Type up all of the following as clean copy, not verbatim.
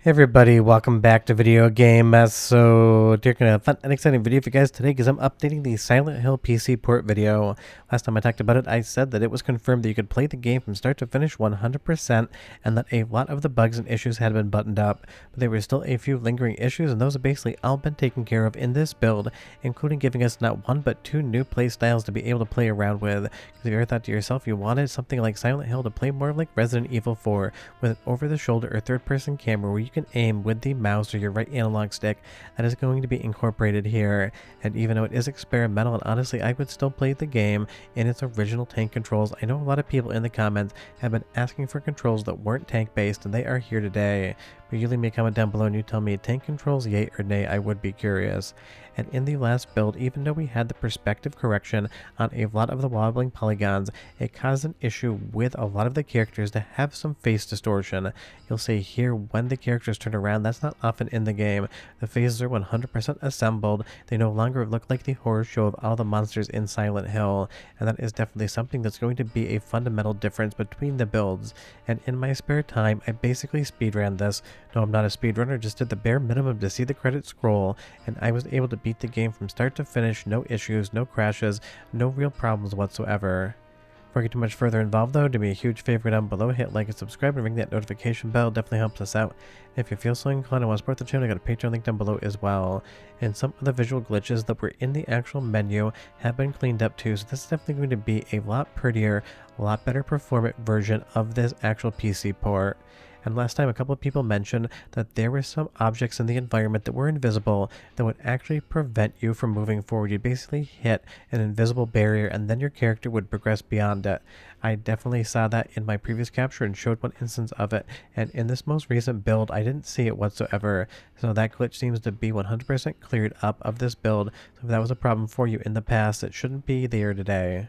Hey everybody, welcome back to Video Game Mess. So, doing a fun and exciting video for you guys today because I'm updating the Silent Hill PC port video. Last time I talked about it, I said that it was confirmed that you could play the game from start to finish 100% and that a lot of the bugs and issues had been buttoned up, but there were still a few lingering issues, and those have basically all been taken care of in this build, including giving us not one but two new play styles to be able to play around with. Because if you ever thought to yourself you wanted something like Silent Hill to play more like Resident Evil 4 with an over-the-shoulder or third-person camera where you can aim with the mouse or your right analog stick, that is going to be incorporated here. And even though it is experimental, and honestly I would still play the game in its original tank controls, I know a lot of people in the comments have been asking for controls that weren't tank based, and they are here today. But you leave me a comment down below and you tell me tank controls yay or nay, I would be curious. And in the last build, even though we had the perspective correction on a lot of the wobbling polygons, it caused an issue with a lot of the characters to have some face distortion. You'll see here when the characters turn around, that's not often in the game. The faces are 100% assembled. They no longer look like the horror show of all the monsters in Silent Hill, and that is definitely something that's going to be a fundamental difference between the builds. And in my spare time, I basically speedran this. No, I'm not a speedrunner, just did the bare minimum to see the credits scroll, and I was able to beat the game from start to finish, no issues, no crashes, no real problems whatsoever. Before I get too much further involved though, do me a huge favor down below, hit like and subscribe and ring that notification bell, definitely helps us out. And if you feel so inclined and want to support the channel, I got a Patreon link down below as well. And some of the visual glitches that were in the actual menu have been cleaned up too, so this is definitely going to be a lot prettier, a lot better performant version of this actual PC port. And last time a couple of people mentioned that there were some objects in the environment that were invisible that would actually prevent you from moving forward. You'd basically hit an invisible barrier and then your character would progress beyond it. I definitely saw that in my previous capture and showed one instance of it, and in this most recent build I didn't see it whatsoever. So that glitch seems to be 100% cleared up of this build, so if that was a problem for you in the past, it shouldn't be there today.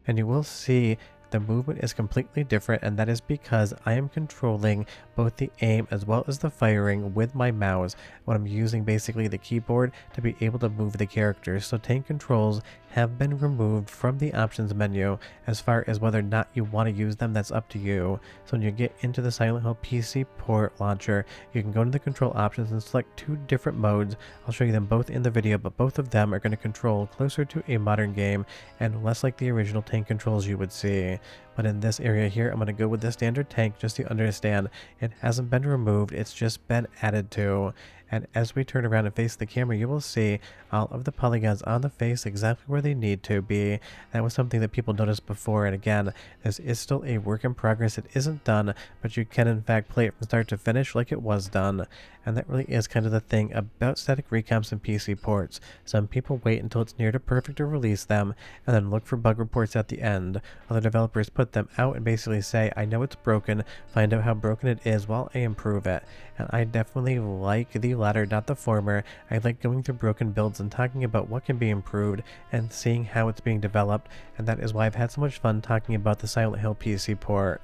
And you will see the movement is completely different, and that is because I am controlling both the aim as well as the firing with my mouse when I'm using basically the keyboard to be able to move the characters. So tank controls have been removed from the options menu. As far as whether or not you want to use them, that's up to you. So when you get into the Silent Hill PC port launcher, you can go to the control options and select two different modes. I'll show you them both in the video, but both of them are going to control closer to a modern game and less like the original tank controls you would see. But in this area here, I'm going to go with the standard tank just to understand it hasn't been removed, it's just been added to. And as we turn around and face the camera, you will see all of the polygons on the face exactly where they need to be. That was something that people noticed before, and again, this is still a work in progress. It isn't done, but you can in fact play it from start to finish like it was done. And that really is kind of the thing about static recomps and PC ports. Some people wait until it's near to perfect to release them, and then look for bug reports at the end. Other developers put them out and basically say, I know it's broken, find out how broken it is while I improve it. And I definitely like the latter, not the former. I like going through broken builds and talking about what can be improved and seeing how it's being developed, and that is why I've had so much fun talking about the Silent Hill PC port.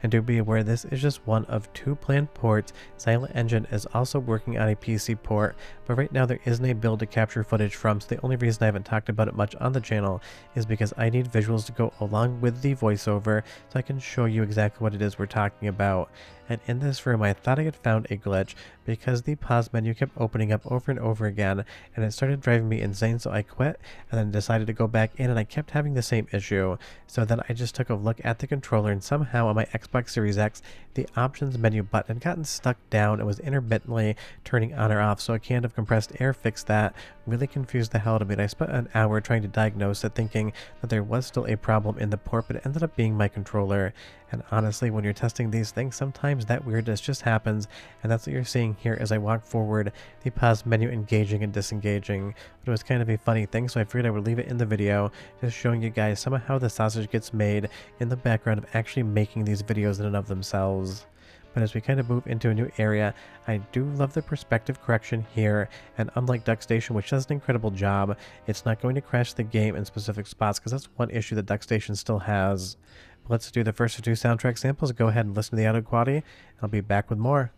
And do be aware, this is just one of two planned ports. Silent Engine is also working on a PC port, but right now there isn't a build to capture footage from, so the only reason I haven't talked about it much on the channel is because I need visuals to go along with the voiceover so I can show you exactly what it is we're talking about. And in this room I thought I had found a glitch because the pause menu kept opening up over and over again, and it started driving me insane, so I quit and then decided to go back in, and I kept having the same issue. So then I just took a look at the controller, and somehow on my Xbox Series X the options menu button had gotten stuck down and was intermittently turning on or off, so a can of compressed air fixed that. Really confused the hell out of me, and I spent an hour trying to diagnose it, thinking that there was still a problem in the port, but it ended up being my controller. And honestly, when you're testing these things, sometimes that weirdness just happens, and that's what you're seeing here as I walk forward, the pause menu engaging and disengaging. But it was kind of a funny thing, so I figured I would leave it in the video, just showing you guys some of how the sausage gets made in the background of actually making these videos in and of themselves. But as we kind of move into a new area, I do love the perspective correction here, and unlike DuckStation, which does an incredible job, it's not going to crash the game in specific spots, because that's one issue that DuckStation still has. But let's do the first two soundtrack samples, go ahead and listen to the audio quality, and I'll be back with more.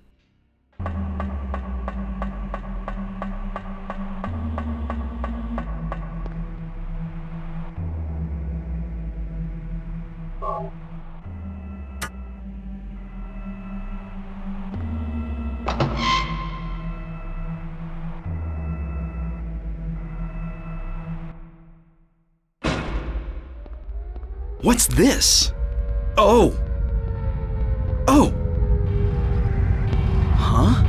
What's this? Oh! Oh! Huh?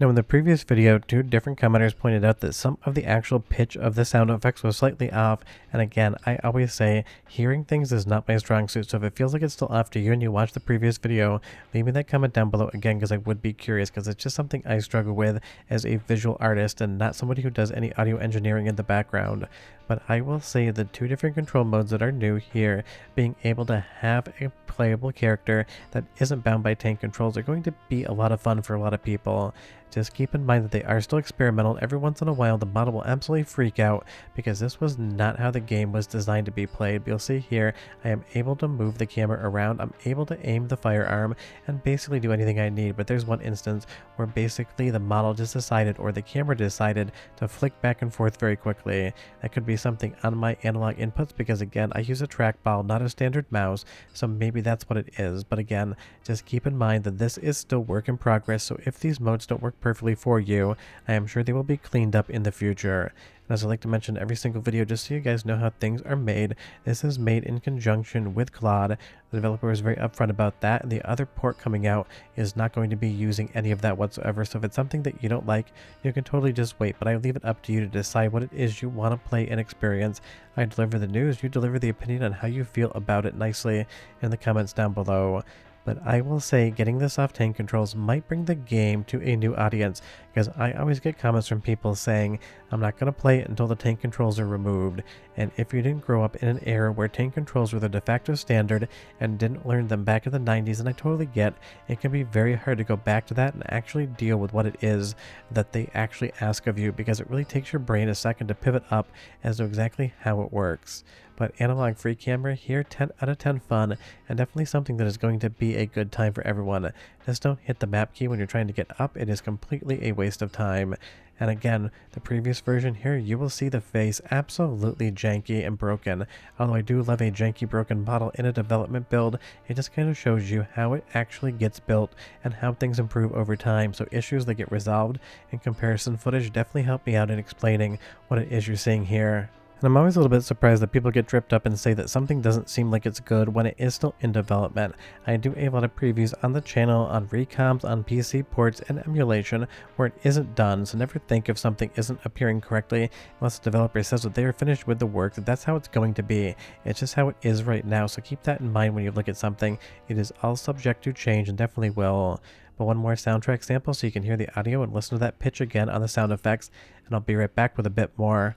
Now, in the previous video, two different commenters pointed out that some of the actual pitch of the sound effects was slightly off, and again, I always say, hearing things is not my strong suit, so if it feels like it's still off to you and you watch the previous video, leave me that comment down below again, because I would be curious, because it's just something I struggle with as a visual artist and not somebody who does any audio engineering in the background. But I will say the two different control modes that are new here, being able to have a playable character that isn't bound by tank controls, are going to be a lot of fun for a lot of people. Just keep in mind that they are still experimental. Every once in a while the model will absolutely freak out because this was not how the game was designed to be played. But you'll see here I am able to move the camera around, I'm able to aim the firearm and basically do anything I need. But there's one instance where basically the model just decided, or the camera decided, to flick back and forth very quickly. That could be something on my analog inputs because again I use a trackball, not a standard mouse, so maybe that's what it is. But again, just keep in mind that this is still work in progress, so if these modes don't work perfectly for you, I am sure they will be cleaned up in the future. And as I like to mention every single video, just so you guys know how things are made, this is made in conjunction with Claude. The developer is very upfront about that, and the other port coming out is not going to be using any of that whatsoever. So if it's something that you don't like, you can totally just wait, but I leave it up to you to decide what it is you want to play and experience. I deliver the news, you deliver the opinion on how you feel about it nicely in the comments down below. But I will say getting the soft tank controls might bring the game to a new audience, because I always get comments from people saying, I'm not going to play it until the tank controls are removed. And if you didn't grow up in an era where tank controls were the de facto standard and didn't learn them back in the 90s, and I totally get, it can be very hard to go back to that and actually deal with what it is that they actually ask of you, because it really takes your brain a second to pivot up as to exactly how it works. But analog free camera here, 10 out of 10 fun, and definitely something that is going to be a good time for everyone. Just don't hit the map key when you're trying to get up, it is completely a waste of time. And again, the previous version here, you will see the face absolutely janky and broken. Although I do love a janky broken model in a development build, it just kind of shows you how it actually gets built and how things improve over time. So issues that get resolved in comparison footage definitely help me out in explaining what it is you're seeing here. And I'm always a little bit surprised that people get tripped up and say that something doesn't seem like it's good when it is still in development. I do a lot of previews on the channel on recomps, on PC ports, and emulation where it isn't done, so never think if something isn't appearing correctly unless the developer says that they are finished with the work, that that's how it's going to be. It's just how it is right now, so keep that in mind when you look at something. It is all subject to change and definitely will. But one more soundtrack sample so you can hear the audio and listen to that pitch again on the sound effects, and I'll be right back with a bit more.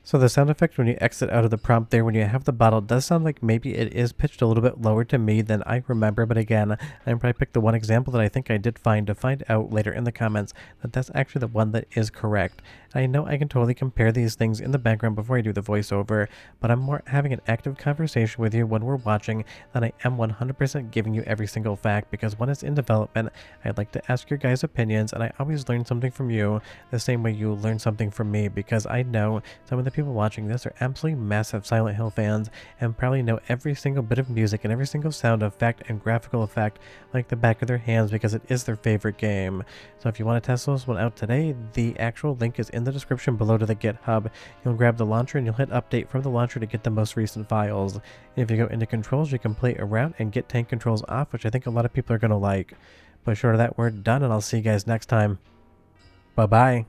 So the sound effect when you exit out of the prompt there when you have the bottle does sound like maybe it is pitched a little bit lower to me than I remember, but again, I probably picked the one example that I think I did find to find out later in the comments that that's actually the one that is correct. I know I can totally compare these things in the background before I do the voiceover, but I'm more having an active conversation with you when we're watching than I am 100% giving you every single fact, because when it's in development, I'd like to ask your guys' opinions, and I always learn something from you the same way you learn something from me, because I know some of the people watching this are absolutely massive Silent Hill fans and probably know every single bit of music and every single sound effect and graphical effect like the back of their hands because it is their favorite game. So if you want to test this one out today, the actual link is in the description below to the GitHub. You'll grab the launcher and you'll hit update from the launcher to get the most recent files. And if you go into controls, you can play around and get tank controls off, which I think a lot of people are going to like. But short of that, we're done, and I'll see you guys next time. Bye-bye.